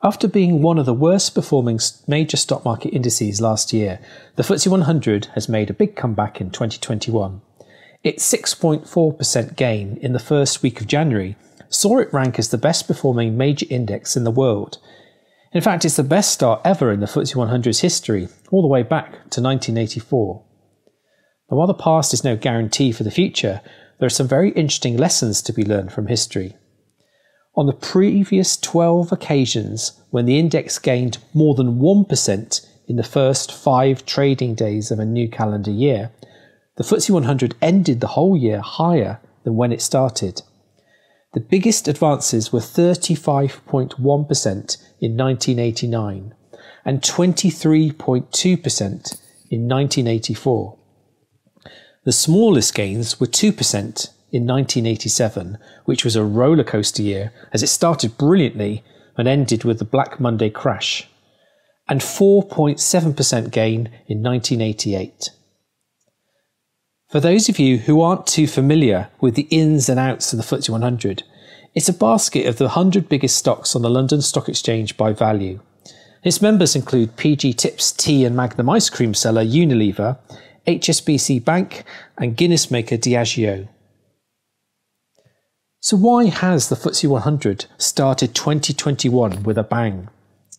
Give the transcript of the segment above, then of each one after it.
After being one of the worst performing major stock market indices last year, the FTSE 100 has made a big comeback in 2021. Its 6.4% gain in the first week of January saw it rank as the best performing major index in the world. In fact, it's the best start ever in the FTSE 100's history, all the way back to 1984. Now, while the past is no guarantee for the future, there are some very interesting lessons to be learned from history. On the previous 12 occasions when the index gained more than 1% in the first 5 trading days of a new calendar year, the FTSE 100 ended the whole year higher than when it started. The biggest advances were 35.1% in 1989 and 23.2% in 1984. The smallest gains were 2% in 1987, which was a roller coaster year as it started brilliantly and ended with the Black Monday crash, and 4.7% gain in 1988. For those of you who aren't too familiar with the ins and outs of the FTSE 100, it's a basket of the 100 biggest stocks on the London Stock Exchange by value. Its members include PG Tips tea and Magnum ice cream seller Unilever, HSBC Bank and Guinness maker Diageo. So why has the FTSE 100 started 2021 with a bang?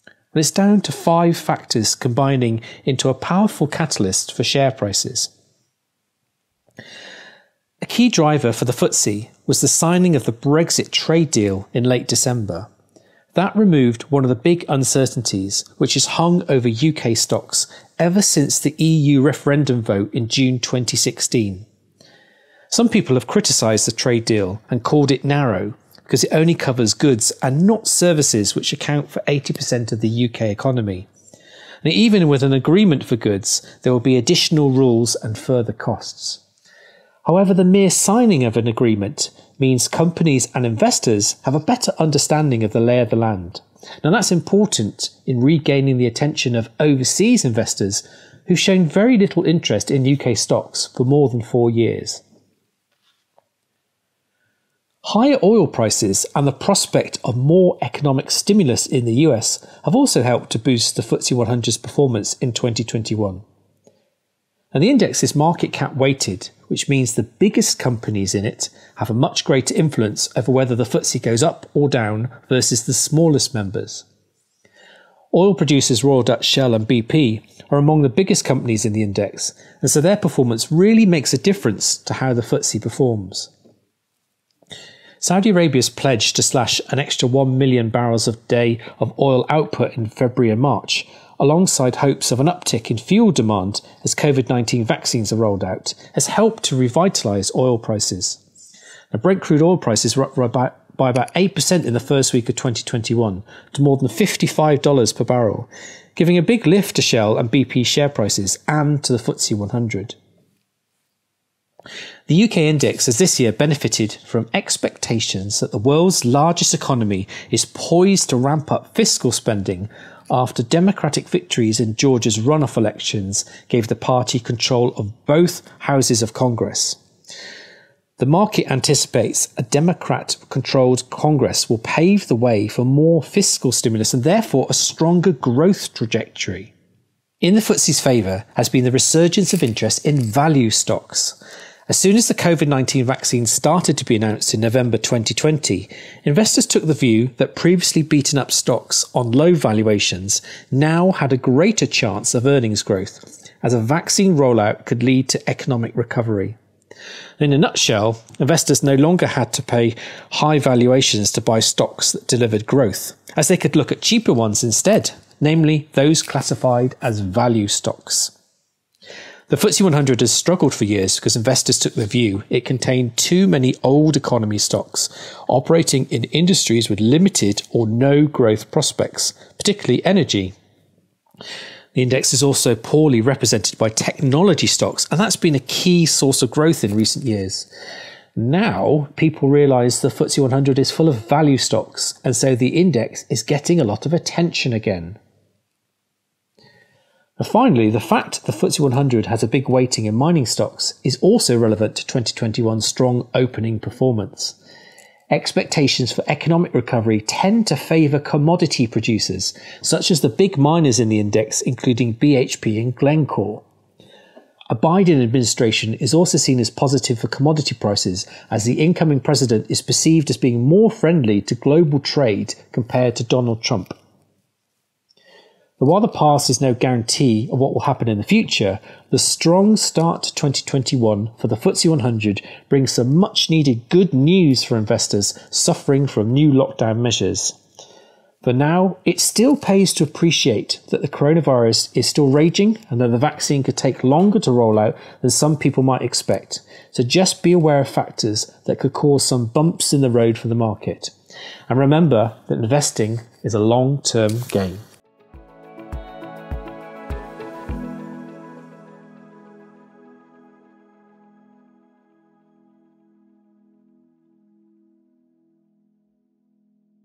Well, it's down to 5 factors combining into a powerful catalyst for share prices. A key driver for the FTSE was the signing of the Brexit trade deal in late December. That removed one of the big uncertainties which has hung over UK stocks ever since the EU referendum vote in June 2016. Some people have criticised the trade deal and called it narrow because it only covers goods and not services, which account for 80% of the UK economy. And even with an agreement for goods, there will be additional rules and further costs. However, the mere signing of an agreement means companies and investors have a better understanding of the lay of the land. Now, that's important in regaining the attention of overseas investors who've shown very little interest in UK stocks for more than 4 years. Higher oil prices and the prospect of more economic stimulus in the US have also helped to boost the FTSE 100's performance in 2021. And the index is market cap weighted, which means the biggest companies in it have a much greater influence over whether the FTSE goes up or down versus the smallest members. Oil producers Royal Dutch Shell and BP are among the biggest companies in the index, and so their performance really makes a difference to how the FTSE performs. Saudi Arabia's pledge to slash an extra 1 million barrels a day of oil output in February and March, alongside hopes of an uptick in fuel demand as COVID-19 vaccines are rolled out, has helped to revitalise oil prices. Now, Brent crude oil prices were up by about 8% in the first week of 2021 to more than $55 per barrel, giving a big lift to Shell and BP share prices and to the FTSE 100. The UK index has this year benefited from expectations that the world's largest economy is poised to ramp up fiscal spending after Democratic victories in Georgia's runoff elections gave the party control of both houses of Congress. The market anticipates a Democrat-controlled Congress will pave the way for more fiscal stimulus and therefore a stronger growth trajectory. In the FTSE's favour has been the resurgence of interest in value stocks. As soon as the COVID-19 vaccine started to be announced in November 2020, investors took the view that previously beaten up stocks on low valuations now had a greater chance of earnings growth, as a vaccine rollout could lead to economic recovery. In a nutshell, investors no longer had to pay high valuations to buy stocks that delivered growth, as they could look at cheaper ones instead, namely those classified as value stocks. The FTSE 100 has struggled for years because investors took the view it contained too many old economy stocks operating in industries with limited or no growth prospects, particularly energy. The index is also poorly represented by technology stocks, and that's been a key source of growth in recent years. Now, people realise the FTSE 100 is full of value stocks, and so the index is getting a lot of attention again. And finally, the fact the FTSE 100 has a big weighting in mining stocks is also relevant to 2021's strong opening performance. Expectations for economic recovery tend to favour commodity producers, such as the big miners in the index, including BHP and Glencore. A Biden administration is also seen as positive for commodity prices, as the incoming president is perceived as being more friendly to global trade compared to Donald Trump. But while the past is no guarantee of what will happen in the future, the strong start to 2021 for the FTSE 100 brings some much needed good news for investors suffering from new lockdown measures. For now, it still pays to appreciate that the coronavirus is still raging and that the vaccine could take longer to roll out than some people might expect. So just be aware of factors that could cause some bumps in the road for the market. And remember that investing is a long-term game.